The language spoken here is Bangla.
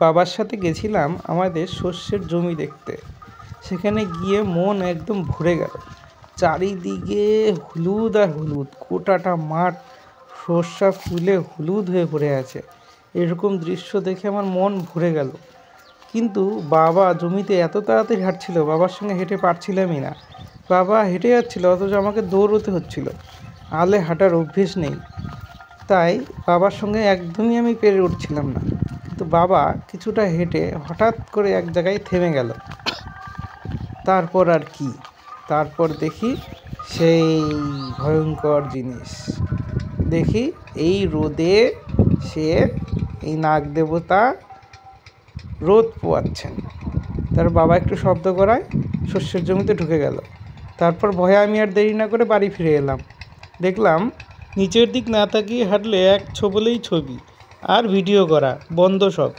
বাবার সাথে গেছিলাম আমাদের শস্যের জমি দেখতে। সেখানে গিয়ে মন একদম ভরে গেল। চারিদিকে হলুদ আর হলুদ, গোটাটা মাঠ সর্ষা ফুলে হলুদ হয়ে পড়ে আছে। এরকম দৃশ্য দেখে আমার মন ভরে গেল। কিন্তু বাবা জমিতে এত তাড়াতাড়ি হাঁটছিল, বাবার সঙ্গে হেঁটে পারছিলামই না। বাবা হেঁটে যাচ্ছিল অথচ আমাকে দৌড়তে হচ্ছিল। আলে হাঁটার অভ্যেস নেই, তাই বাবার সঙ্গে একদমই আমি পেরে উঠছিলাম না। কিন্তু বাবা কিছুটা হেঁটে হঠাৎ করে এক জায়গায় থেমে গেল। তারপর আর কি, তারপর দেখি সেই ভয়ঙ্কর জিনিস। দেখি এই রোদে সে, এই নাগ দেবতা রোদ পোয়াচ্ছেন। তার বাবা একটু শব্দ করায় শস্যের জমিতে ঢুকে গেল। তারপর ভয়ে আমি আর দেরি না করে বাড়ি ফিরে এলাম। দেখলাম নিচের দিক না তাকিয়ে হাঁটলে এক ছোবলেই ছবি, আর ভিডিও করা বন্ধ সব।